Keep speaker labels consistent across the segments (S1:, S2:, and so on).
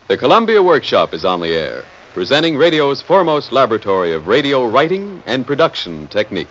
S1: The Columbia Workshop is on the air, presenting radio's foremost laboratory of radio writing and production techniques.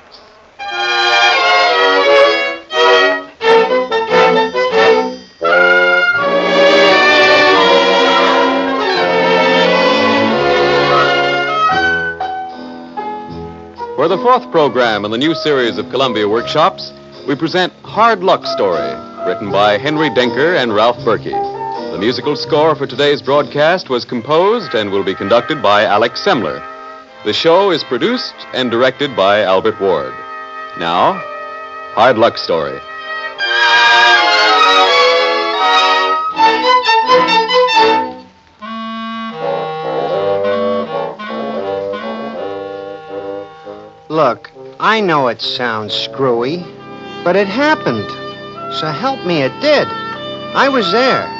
S1: For the fourth program in the new series of Columbia Workshops, we present Hard Luck Story, written by Henry Denker and Ralph Berkey. The musical score for today's broadcast was composed and will be conducted by Alex Semler. The show is produced and directed by Albert Ward. Now, Hard Luck Story.
S2: Look, I know it sounds screwy, but it happened. So help me, it did. I was there.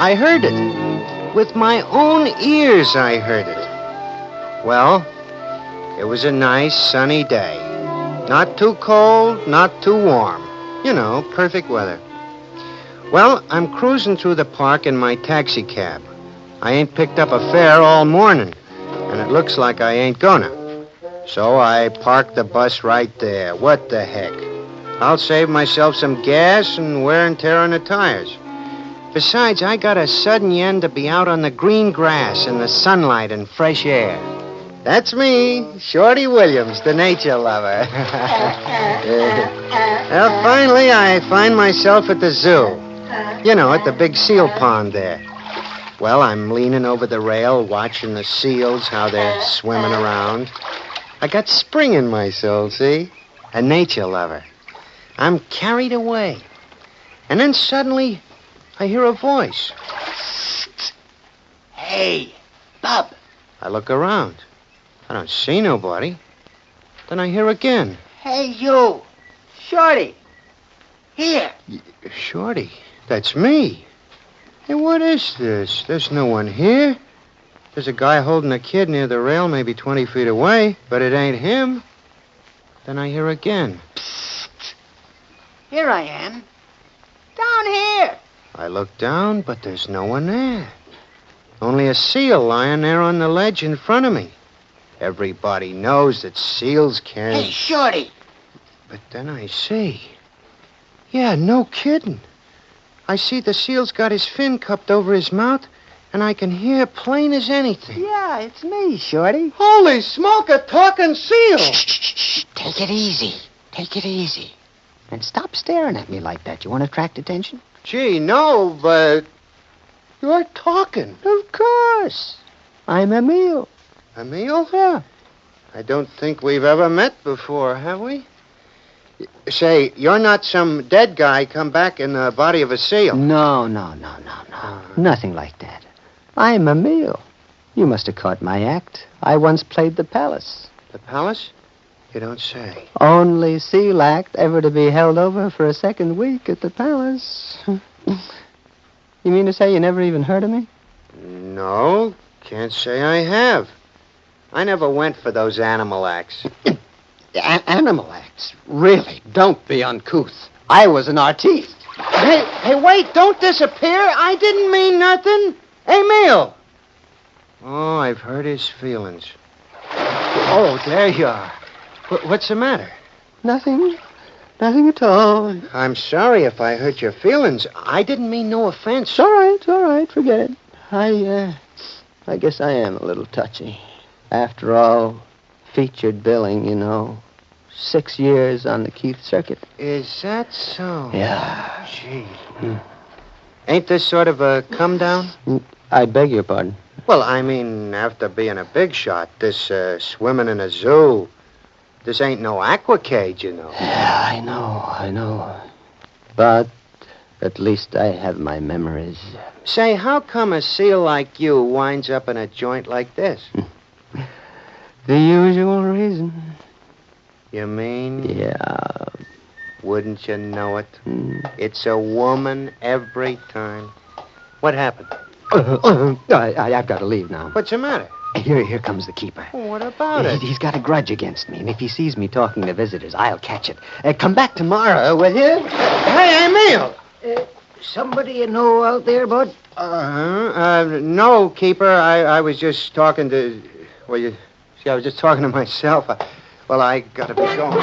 S2: I heard it. With my own ears, I heard it. Well, it was a nice sunny day. Not too cold, not too warm. You know, perfect weather. Well, I'm cruising through the park in my taxi cab. I ain't picked up a fare all morning, and it looks like I ain't gonna. So I parked the bus right there. What the heck? I'll save myself some gas and wear and tear on the tires. Besides, I got a sudden yen to be out on the green grass in the sunlight and fresh air. That's me, Shorty Williams, the nature lover. Well, finally, I find myself at the zoo. You know, at the big seal pond there. Well, I'm leaning over the rail, watching the seals, how they're swimming around. I got spring in my soul, see? A nature lover. I'm carried away. And then suddenly, I hear a voice.
S3: Hey, Bub.
S2: I look around. I don't see nobody. Then I hear again.
S3: Hey, you. Shorty. Here.
S2: Shorty, that's me. Hey, what is this? There's no one here. There's a guy holding a kid near the rail, maybe 20 feet away, but it ain't him. Then I hear again.
S3: Psst. Here I am. Down here.
S2: I look down, but there's no one there. Only a seal lying there on the ledge in front of me. Everybody knows that seals can't...
S3: Hey, Shorty.
S2: But then I see. Yeah, no kidding. I see the seal's got his fin cupped over his mouth, and I can hear plain as anything.
S3: Yeah, it's me, Shorty.
S2: Holy smoke, a talking seal!
S3: Shh. Take it easy. Take it easy. And stop staring at me like that. You want to attract attention?
S2: Gee, no, but you're talking.
S3: Of course. I'm Emil.
S2: Emil?
S3: Yeah.
S2: I don't think we've ever met before, have we? Say, you're not some dead guy come back in the body of a seal.
S3: No. Nothing like that. I'm Emil. You must have caught my act. I once played the palace.
S2: The palace? You don't say.
S3: Only seal act ever to be held over for a second week at the palace. You mean to say you never even heard of me?
S2: No, can't say I have. I never went for those animal acts.
S3: Animal acts? Really? Don't be uncouth. I was an artiste.
S2: Hey, wait, don't disappear. I didn't mean nothing. Emil! Oh, I've hurt his feelings. Oh, there you are. What's the matter?
S3: Nothing at all.
S2: I'm sorry if I hurt your feelings. I didn't mean no offense.
S3: It's all right, forget it. I guess I am a little touchy. After all, featured billing, you know. 6 years on the Keith circuit.
S2: Is that so?
S3: Yeah.
S2: Gee. Ain't this sort of a come down?
S3: I beg your pardon.
S2: Well, I mean, after being a big shot, this swimming in a zoo, this ain't no aquacade, you know.
S3: Yeah, I know. But at least I have my memories.
S2: Say, how come a seal like you winds up in a joint like this?
S3: The usual reason.
S2: You mean?
S3: Yeah.
S2: Wouldn't you know it? It's a woman every time. What happened?
S3: I've got to leave now.
S2: What's the matter?
S3: Here comes the keeper.
S2: What about it?
S3: He's got a grudge against me, and if he sees me talking to visitors, I'll catch it. Come back tomorrow, will you?
S2: Hey, Emil!
S4: somebody you know out there, Bud?
S2: No, Keeper. I was just talking to... Well, you see, I was just talking to myself. I gotta be going.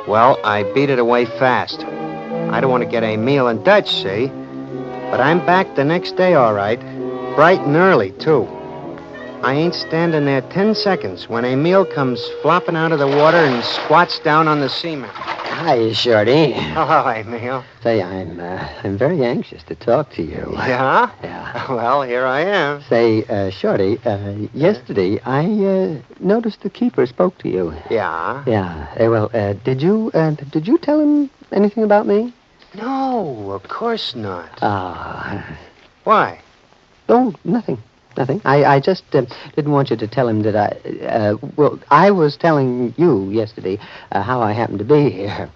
S2: Well, I beat it away fast. I don't want to get Emil in Dutch, see? But I'm back the next day, all right. Bright and early, too. I ain't standing there 10 seconds when Emil comes flopping out of the water and squats down on the cement.
S3: Hi, Shorty.
S2: Hello, Emil.
S3: Say, I'm very anxious to talk to you.
S2: Yeah?
S3: Yeah.
S2: Well, here I am.
S3: Say, Shorty, yesterday I noticed the keeper spoke to you.
S2: Yeah?
S3: Yeah. Did you tell him anything about me?
S2: No, of course not.
S3: Why? Oh, nothing. I just didn't want you to tell him that I was telling you yesterday how I happened to be here.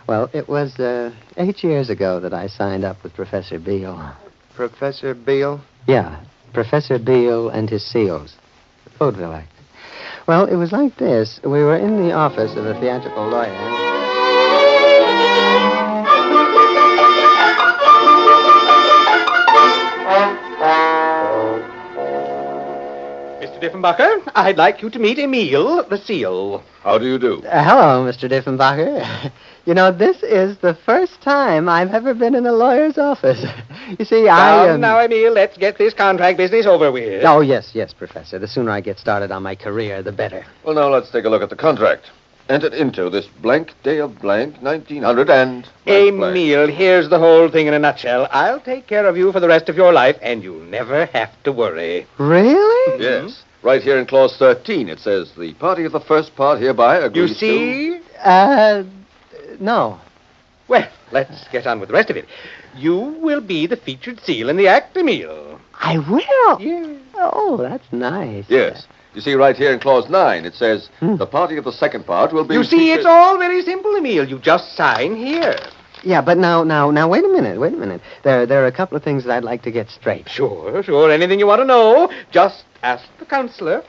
S3: Well, it was 8 years ago that I signed up with Professor Beale.
S2: Professor Beale?
S3: Yeah, Professor Beale and his seals. The vaudeville act. Well, it was like this. We were in the office of a theatrical lawyer.
S4: Diefenbacher, I'd like you to meet Emil, the seal.
S1: How do you do?
S3: Hello, Mr. Diefenbacher. You know, this is the first time I've ever been in a lawyer's office. You see,
S4: Now, Emil, let's get this contract business over with.
S3: Oh, yes, Professor. The sooner I get started on my career, the better.
S5: Well, now let's take a look at the contract. Entered into this blank day of blank, 1900 and...
S4: Emil, here's the whole thing in a nutshell. I'll take care of you for the rest of your life, and you'll never have to worry.
S3: Really?
S5: Yes. Right here in clause 13, it says, the party of the first part hereby agrees to...
S4: You see?
S3: No.
S4: Well, let's get on with the rest of it. You will be the featured seal in the act, Emil.
S3: I will?
S4: Yes.
S3: Oh, that's nice.
S5: Yes. You see, right here in clause 9, it says, the party of the second part will be...
S4: You see, it's all very simple, Emil. You just sign here.
S3: Yeah, but now, wait a minute. There are a couple of things that I'd like to get straight.
S4: Sure. Anything you want to know, just ask the counselor.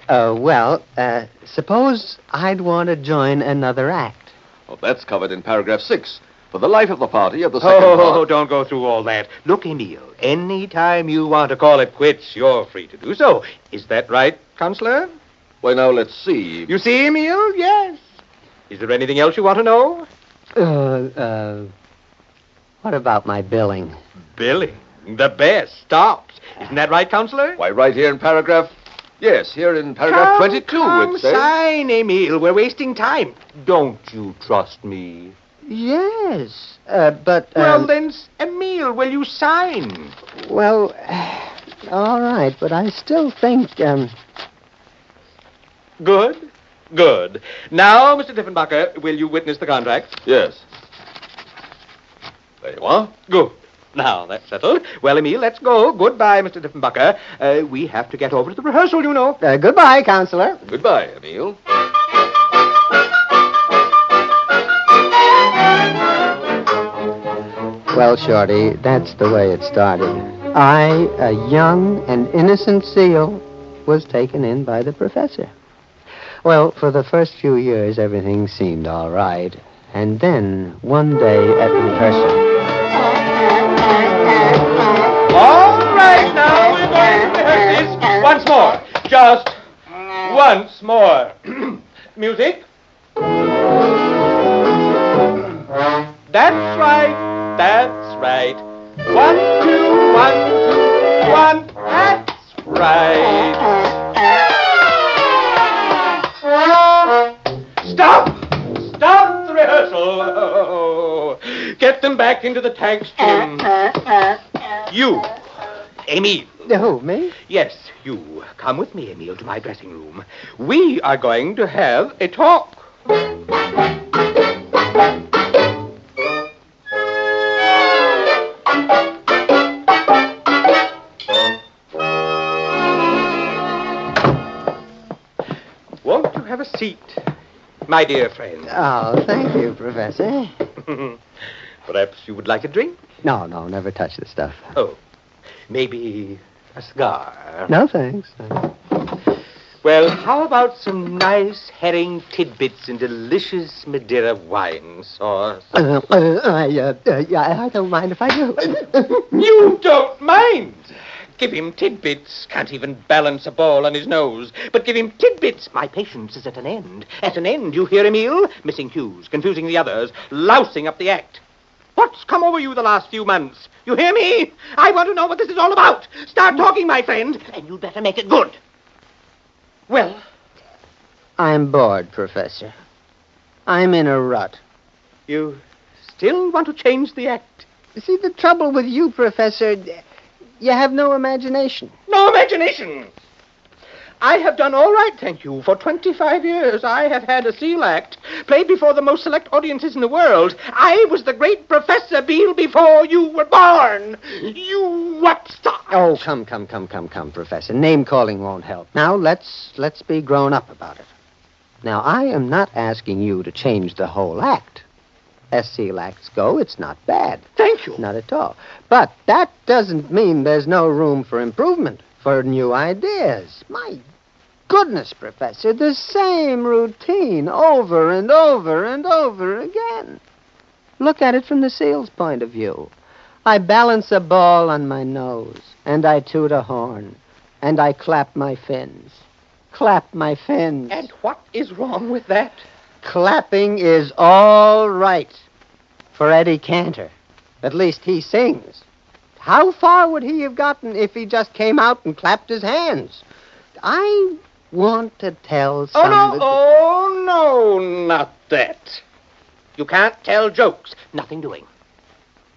S3: Suppose I'd want to join another act.
S5: Well, that's covered in paragraph 6. For the life of the party of the second part...
S4: Oh, don't go through all that. Look, Emil, any time you want to call it quits, you're free to do so. Is that right, counselor?
S5: Well, now, let's see.
S4: You see, Emil? Yes. Is there anything else you want to know?
S3: What about my billing?
S4: Billing? The best. Stops. Isn't that right, counselor?
S5: Why, right here in paragraph... Yes, here in paragraph 22, it says...
S4: Sign, Emil. We're wasting time. Don't you trust me?
S3: Yes, but...
S4: Well, then, Emil, will you sign?
S3: Well, all right, but I still think,
S4: Good. Now, Mr. Diefenbacher, will you witness the contract?
S5: Yes. There you are.
S4: Good. Now, that's settled. Well, Emil, let's go. Goodbye, Mr. Diefenbacher. We have to get over to the rehearsal, you know.
S3: Goodbye, Counselor.
S5: Goodbye, Emil.
S3: Well, Shorty, that's the way it started. I, a young and innocent seal, was taken in by the professor. Well, for the first few years, everything seemed all right. And then, one day at rehearsal...
S4: All right, now we're going to rehearse this once more. Just once more. Music. That's right. 1, 2, 1, 2, 1. That's right. Stop the rehearsal. Oh, get them back into the tanks, Jim. You, Emil.
S3: Who, me?
S4: Yes, you. Come with me, Emil, to my dressing room. We are going to have a talk. Won't you have a seat, my dear friend?
S3: Oh, thank you, Professor.
S4: Perhaps you would like a drink?
S3: No, never touch the stuff.
S4: Oh, maybe a cigar?
S3: No, thanks.
S4: Well, how about some nice herring tidbits and delicious Madeira wine sauce?
S3: I don't mind if I do.
S4: You don't mind? Give him tidbits. Can't even balance a ball on his nose. But give him tidbits. My patience is at an end. At an end, you hear, Emile? Missing cues, confusing the others, lousing up the act. What's come over you the last few months? You hear me? I want to know what this is all about. Start talking, my friend, and you'd better make it good. Well,
S2: I'm bored, Professor. I'm in a rut.
S4: you still want to change the act?
S2: See, the trouble with you, Professor, you have no imagination.
S4: No imagination. I have done all right, thank you. For 25 years, I have had a seal act, played before the most select audiences in the world. I was the great Professor Beale before you were born. You upstart.
S2: Oh, come, Professor. Name-calling won't help. Now, let's be grown up about it. Now, I am not asking you to change the whole act. As seal acts go, it's not bad.
S4: Thank you.
S2: Not at all. But that doesn't mean there's no room for improvement, for new ideas. My goodness, Professor, the same routine over and over and over again. Look at it from the seal's point of view. I balance a ball on my nose, and I toot a horn, and I clap my fins. Clap my fins.
S4: And what is wrong with that?
S2: Clapping is all right for Eddie Cantor. At least he sings. How far would he have gotten if he just came out and clapped his hands? I want to tell somebody...
S4: Oh, no, not that. You can't tell jokes. Nothing doing.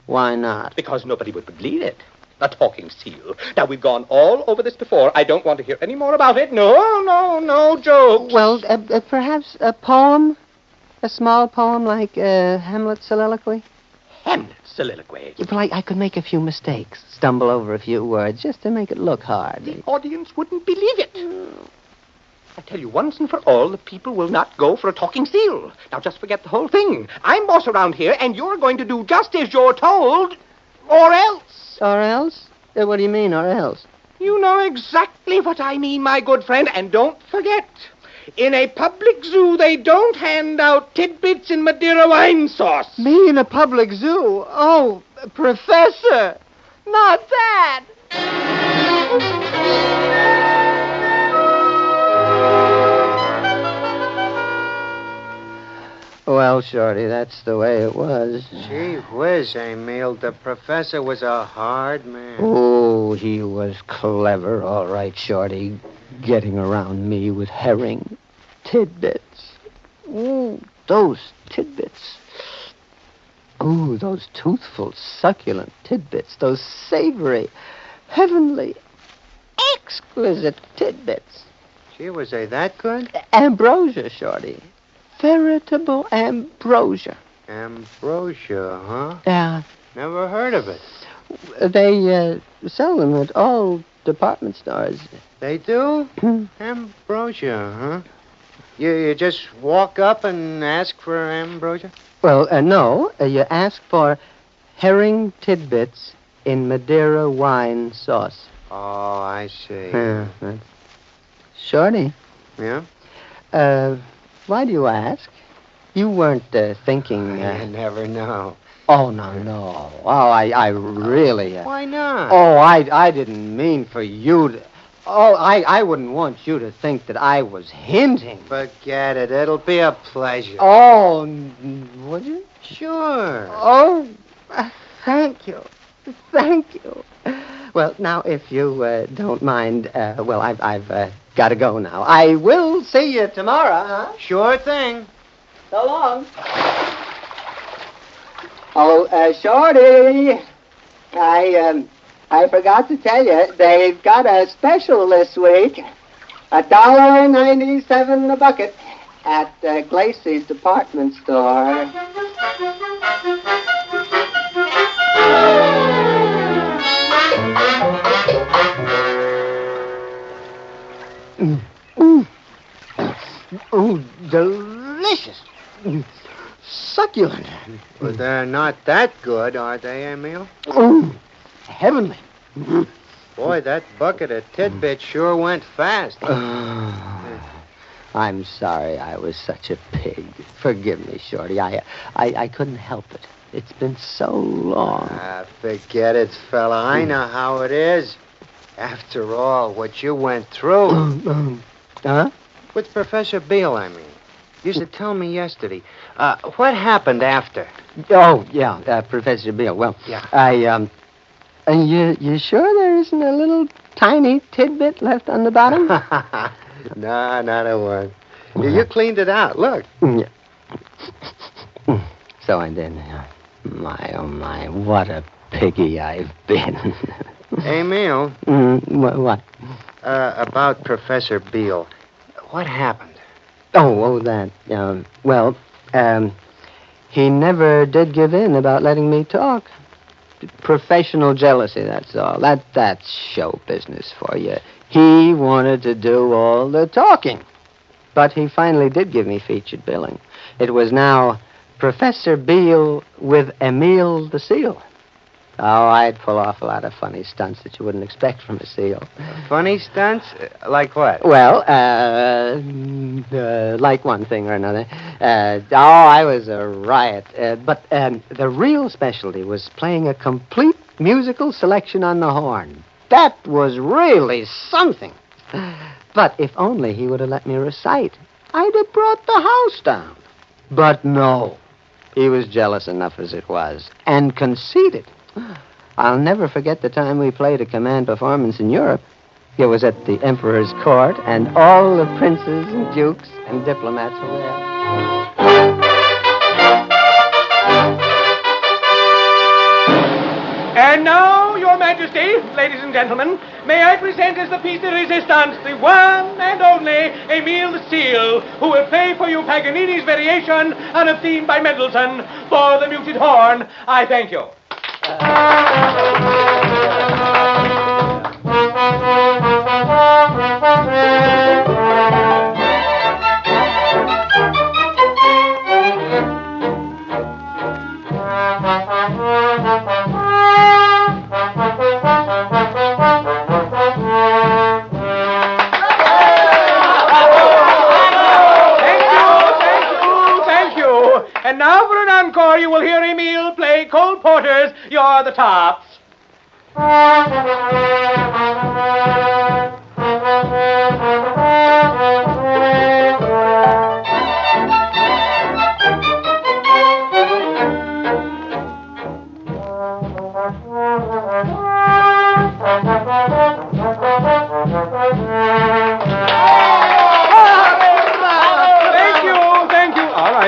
S2: Why not?
S4: Because nobody would believe it. A talking seal. Now, we've gone all over this before. I don't want to hear any more about it. No jokes.
S2: Well, perhaps a poem? A small poem like Hamlet's soliloquy?
S4: Hamlet's soliloquy.
S2: Well, I could make a few mistakes, stumble over a few words, just to make it look hard.
S4: The audience wouldn't believe it. I tell you once and for all, the people will not go for a talking seal. Now, just forget the whole thing. I'm boss around here, and you're going to do just as you're told, or else.
S2: Or else? What do you mean, or else?
S4: You know exactly what I mean, my good friend, and don't forget, in a public zoo, they don't hand out tidbits in Madeira wine sauce.
S2: Me in a public zoo? Oh, Professor! Not that! Well, Shorty, that's the way it was.
S6: Gee whiz, Emile. The professor was a hard man.
S2: Oh, he was clever, all right, Shorty. Getting around me with herring tidbits. Ooh, those tidbits. Ooh, those toothful, succulent tidbits. Those savory, heavenly, exquisite tidbits.
S6: Gee, was they that good?
S2: Ambrosia, Shorty. Veritable ambrosia.
S6: Ambrosia, huh?
S2: Yeah.
S6: Never heard of it.
S2: They sell them at all department stores.
S6: They do? Ambrosia, huh? You just walk up and ask for ambrosia?
S2: Well, no. You ask for herring tidbits in Madeira wine sauce.
S6: Oh, I see.
S2: Yeah. Shorty.
S6: Yeah?
S2: Why do you ask? You weren't thinking...
S6: I never know.
S2: Oh, no. Oh, I really...
S6: Why not?
S2: Oh, I didn't mean for you to... Oh, I wouldn't want you to think that I was hinting.
S6: Forget it. It'll be a pleasure.
S2: Oh, would you?
S6: Sure.
S2: Oh, thank you. Thank you. Well, now, if you don't mind, I've got to go now. I will see you tomorrow, huh?
S6: Sure thing.
S2: So long. Oh, Shorty, I forgot to tell you, they've got a special this week. $1.97 a bucket at Glacey's department store. Oh, delicious. Succulent.
S6: But they're not that good, are they, Emile?
S2: Oh, heavenly.
S6: Boy, that bucket of tidbits sure went fast.
S3: I'm sorry I was such a pig. Forgive me, Shorty. I couldn't help it. It's been so long.
S2: Forget it, fella. I know how it is. After all, what you went through.
S3: Huh?
S2: With Professor Beale, I mean. You used to tell me yesterday. What happened after?
S3: Oh, yeah, Professor Beale. Well,
S2: Yeah.
S3: You sure there isn't a little tiny tidbit left on the bottom?
S2: No, not a one. You cleaned it out. Look.
S3: Yeah. So I did. My, oh, my, what a piggy I've been.
S2: Hey, Emil.
S3: What?
S2: About Professor Beale. What happened?
S3: Oh, that. He never did give in about letting me talk. Professional jealousy, that's all. That's show business for you. He wanted to do all the talking. But he finally did give me featured billing. It was now Professor Beale with Emile the Seal. Oh, I'd pull off a lot of funny stunts that you wouldn't expect from a seal.
S2: Funny stunts? Like what?
S3: Well, like one thing or another. I was a riot. But the real specialty was playing a complete musical selection on the horn. That was really something. But if only he would have let me recite, I'd have brought the house down. But no. He was jealous enough as it was, and conceited. I'll never forget the time we played a command performance in Europe. It was at the Emperor's court, and all the princes and dukes and diplomats were there.
S4: And now, Your Majesty, ladies and gentlemen, may I present as the piece de resistance the one and only Emile the Seal, who will play for you Paganini's variation on a theme by Mendelssohn for the muted horn. I thank you. And now for an encore, you will hear Emile play Cole Porter's You're the Tops.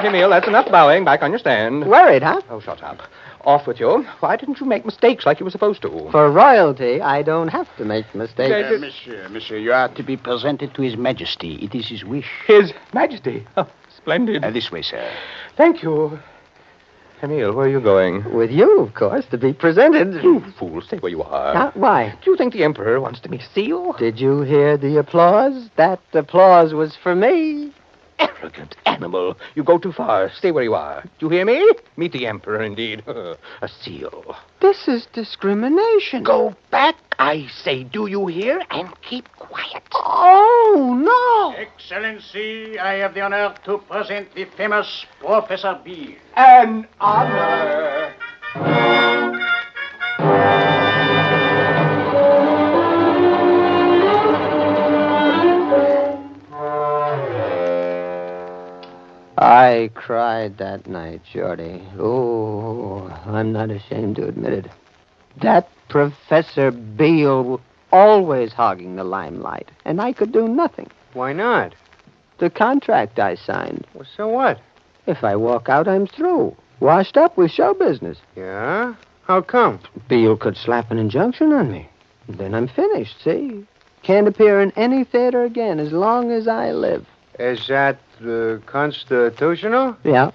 S4: Emile, that's enough bowing. Back on your stand.
S3: Worried, huh?
S4: Oh, shut up. Off with you. Why didn't you make mistakes like you were supposed to?
S3: For royalty, I don't have to make mistakes.
S7: Monsieur, you are to be presented to His Majesty. It is his wish.
S4: His Majesty. Oh, splendid.
S7: This way, sir.
S4: Thank you. Emile, where are you going?
S3: With you, of course, to be presented.
S4: You fool, stay where you are.
S3: Why?
S4: Do you think the Emperor wants to meet a seal?
S3: Did you hear the applause? That applause was for me.
S4: Arrogant animal. You go too far. Stay where you are. Do you hear me? Meet the Emperor, indeed. A seal.
S3: This is discrimination.
S7: Go back, I say. Do you hear? And keep quiet.
S3: Oh, no.
S8: Excellency, I have the honor to present the famous Professor Beale.
S4: An honor.
S3: I cried that night, Shorty. Oh, I'm not ashamed to admit it. That Professor Beale always hogging the limelight, and I could do nothing.
S2: Why not?
S3: The contract I signed.
S2: Well, so what?
S3: If I walk out, I'm through. Washed up with show business.
S2: Yeah? How come?
S3: Beale could slap an injunction on me. Then I'm finished, see? Can't appear in any theater again as long as I live.
S2: Is that constitutional?
S3: Yeah,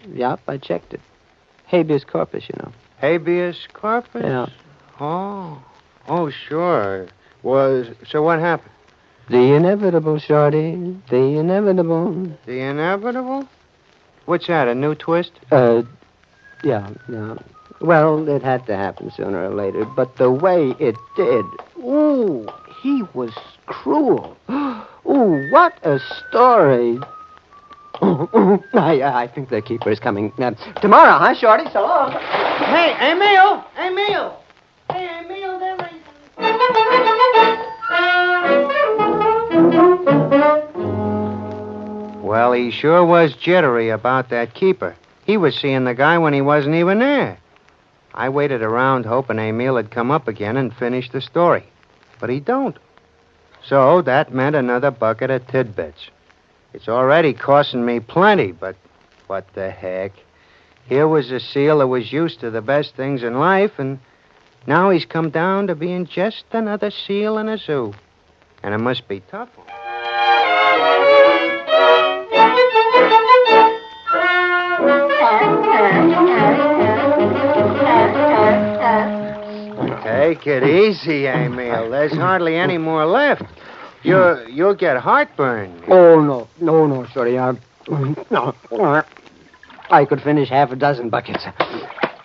S3: I checked it. Habeas corpus, you know.
S2: Habeas corpus?
S3: Yeah.
S2: Oh, sure. Well, so what happened?
S3: The inevitable, Shorty. The inevitable.
S2: The inevitable? What's that, a new twist?
S3: Yeah. Well, it had to happen sooner or later, but the way it did. Ooh, he was cruel. Ooh, what a story. I think the keeper is coming. Tomorrow, huh, Shorty? So long.
S6: Hey, Emil! Emil! Hey, Emil, there Well, he sure was jittery about that keeper. He was seeing the guy when he wasn't even there. I waited around hoping Emil had come up again and finished the story. But he don't. So that meant another bucket of tidbits. It's already costing me plenty, but what the heck? Here was a seal that was used to the best things in life, and now he's come down to being just another seal in a zoo. And it must be tough on him. Take it easy, Emil. There's hardly any more left. You'll get heartburn.
S3: Oh, no, Shorty. No. I could finish half a dozen buckets.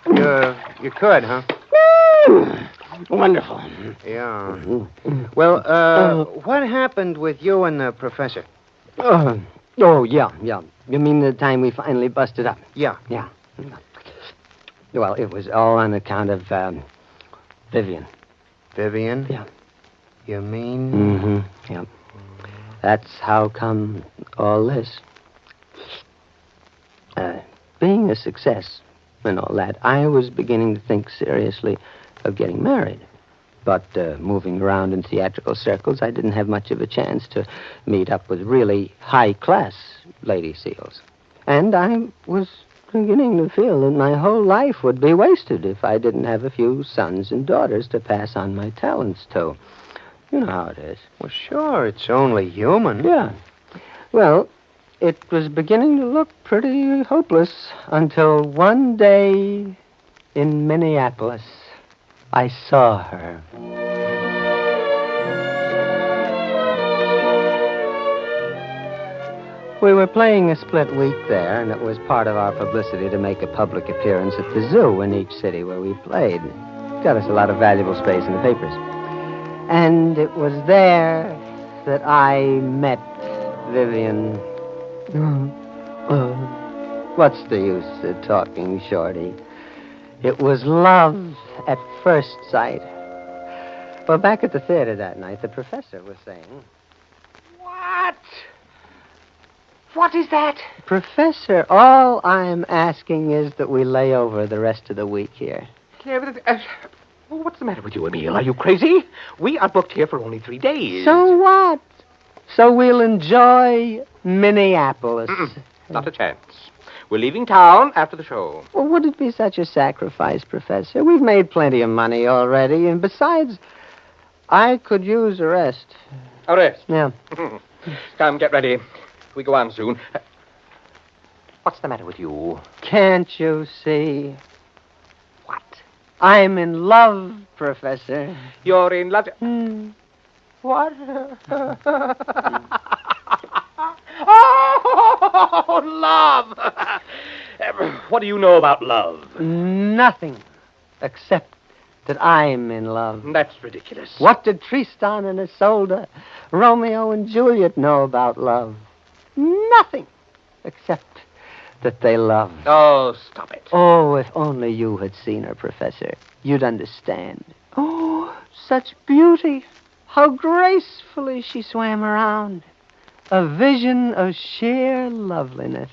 S6: You could, huh?
S3: Wonderful.
S6: Yeah. Well, what happened with you and the professor?
S3: Yeah. You mean the time we finally busted up?
S6: Yeah.
S3: Yeah. Well, it was all on account of Vivian.
S6: Vivian?
S3: Yeah.
S6: You mean?
S3: Mm-hmm. Yeah. That's how come all this. Being a success and all that, I was beginning to think seriously of getting married. But moving around in theatrical circles, I didn't have much of a chance to meet up with really high-class lady seals. And I was beginning to feel that my whole life would be wasted if I didn't have a few sons and daughters to pass on my talents to. You know how it is.
S6: Well, sure, it's only human.
S3: Yeah. Well, it was beginning to look pretty hopeless until one day in Minneapolis, I saw her. We were playing a split week there, and it was part of our publicity to make a public appearance at the zoo in each city where we played. Got us a lot of valuable space in the papers. And it was there that I met Vivian. What's the use of talking, Shorty? It was love at first sight. Well, back at the theater that night, the professor was saying...
S4: What? What is that?
S3: Professor, all I'm asking is that we lay over the rest of the week here.
S4: Yeah, but, what's the matter with you, Emil? Are you crazy? We are booked here for only 3 days.
S3: So what? So we'll enjoy Minneapolis.
S4: Not a chance. We're leaving town after the show.
S3: Well, would it be such a sacrifice, Professor? We've made plenty of money already, and besides, I could use a rest.
S4: A rest?
S3: Yeah.
S4: Come, get ready. We go on soon. What's the matter with you?
S3: Can't you see?
S4: What?
S3: I'm in love, Professor.
S4: You're in love?
S3: What?
S4: Oh, love! What do you know about love?
S3: Nothing, except that I'm in love.
S4: That's ridiculous.
S3: What did Tristan and Isolde, Romeo and Juliet know about love? Nothing, except that they love.
S4: Oh, stop it.
S3: Oh, if only you had seen her, Professor, you'd understand. Oh, such beauty. How gracefully she swam around. A vision of sheer loveliness.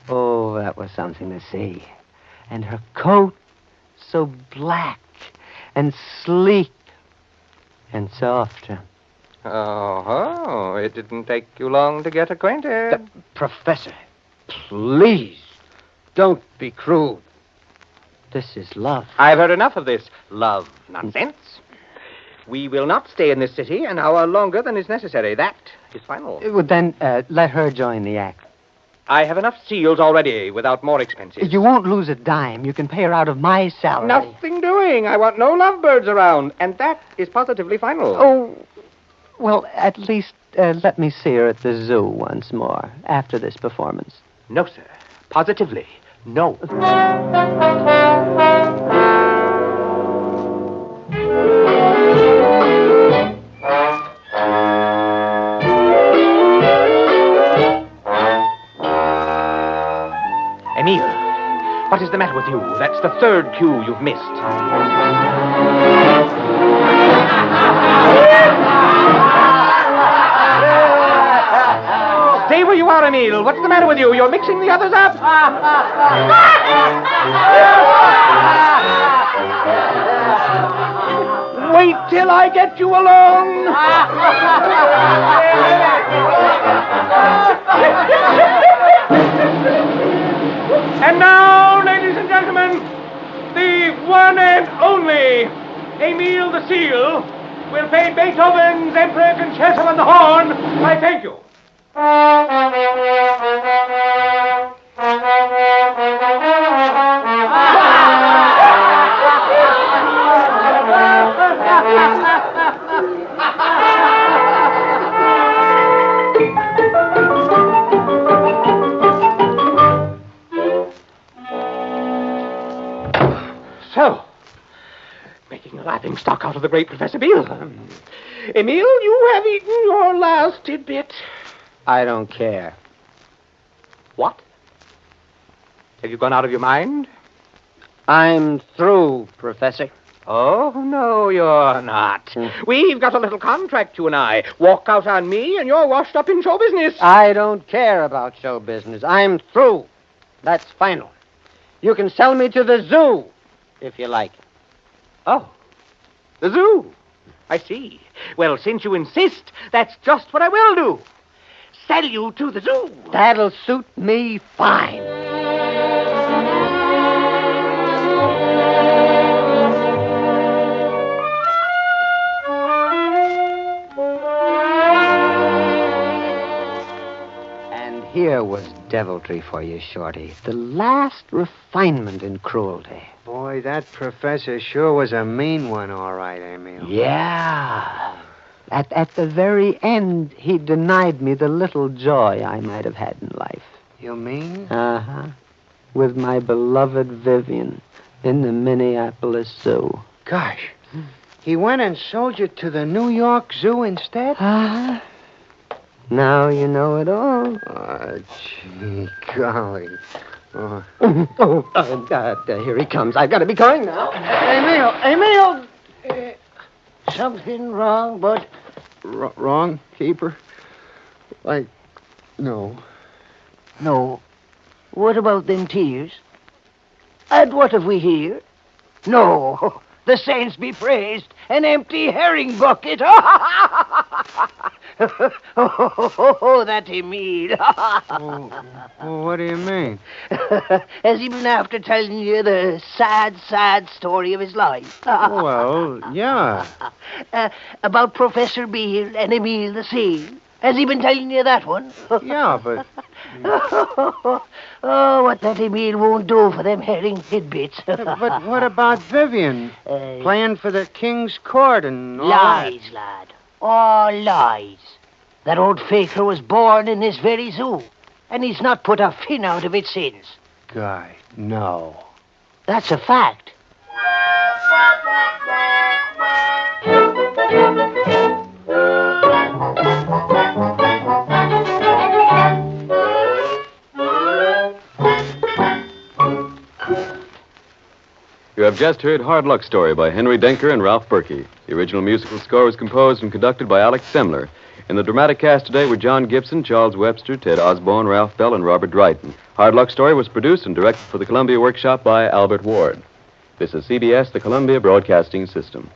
S3: Oh, that was something to see. And her coat, so black and sleek and soft.
S4: Oh, it didn't take you long to get acquainted.
S3: Professor, please, don't be crude. This is love.
S4: I've heard enough of this love nonsense. We will not stay in this city an hour longer than is necessary. That is final.
S3: Well, then, let her join the act.
S4: I have enough seals already without more expenses.
S3: You won't lose a dime. You can pay her out of my salary.
S4: Nothing doing. I want no lovebirds around. And that is positively final.
S3: Oh, well, at least let me see her at the zoo once more after this performance.
S4: No, sir. Positively. No. What is the matter with you? That's the third cue you've missed. Stay where you are, Emile. What's the matter with you? You're mixing the others up. Wait till I get you alone. And now, ladies and gentlemen, the one and only Emile the Seal will play Beethoven's Emperor Concerto on the horn. I thank you. So, making a laughing stock out of the great Professor Beale. Emile, you have eaten your last tidbit.
S3: I don't care.
S4: What? Have you gone out of your mind?
S3: I'm through, Professor.
S4: Oh, no, you're not. We've got a little contract, you and I. Walk out on me, and you're washed up in show business.
S3: I don't care about show business. I'm through. That's final. You can sell me to the zoo, if you like.
S4: Oh, the zoo. I see. Well, since you insist, that's just what I will do. Sell you to the zoo.
S3: That'll suit me fine. And here was deviltry for you, Shorty. The last refinement in cruelty.
S6: Boy, that professor sure was a mean one, all right, Emile.
S3: Yeah. At the very end, he denied me the little joy I might have had in life.
S6: You mean?
S3: Uh-huh. With my beloved Vivian in the Minneapolis Zoo.
S6: Gosh. He went and sold you to the New York Zoo instead?
S3: Uh-huh. Now you know it all.
S6: Oh, gee, golly. Oh.
S3: Here he comes. I've got to be going now.
S8: Emile! Something wrong, bud?
S6: Wrong, Keeper? No.
S8: No. What about them tears? And what have we here? No. The saints be praised. An empty herring bucket. Oh, that Emile.
S6: Well, what do you mean?
S8: Has he been after telling you the sad, sad story of his life?
S6: Well, yeah.
S8: About Professor Beale and Emile the Seal. Has he been telling you that one?
S6: Yeah, but...
S8: Oh, what that Emile won't do for them herring tidbits.
S6: But what about Vivian? Playing for the King's Court and all
S8: Lies, lad. All lies. That old faker was born in this very zoo, and he's not put a fin out of it since.
S6: that? Guy, no.
S8: That's a fact.
S1: You have just heard Hard Luck Story by Henry Denker and Ralph Berkey. The original musical score was composed and conducted by Alex Semler. In the dramatic cast today were John Gibson, Charles Webster, Ted Osborne, Ralph Bell, and Robert Dryden. Hard Luck Story was produced and directed for the Columbia Workshop by Albert Ward. This is CBS, the Columbia Broadcasting System.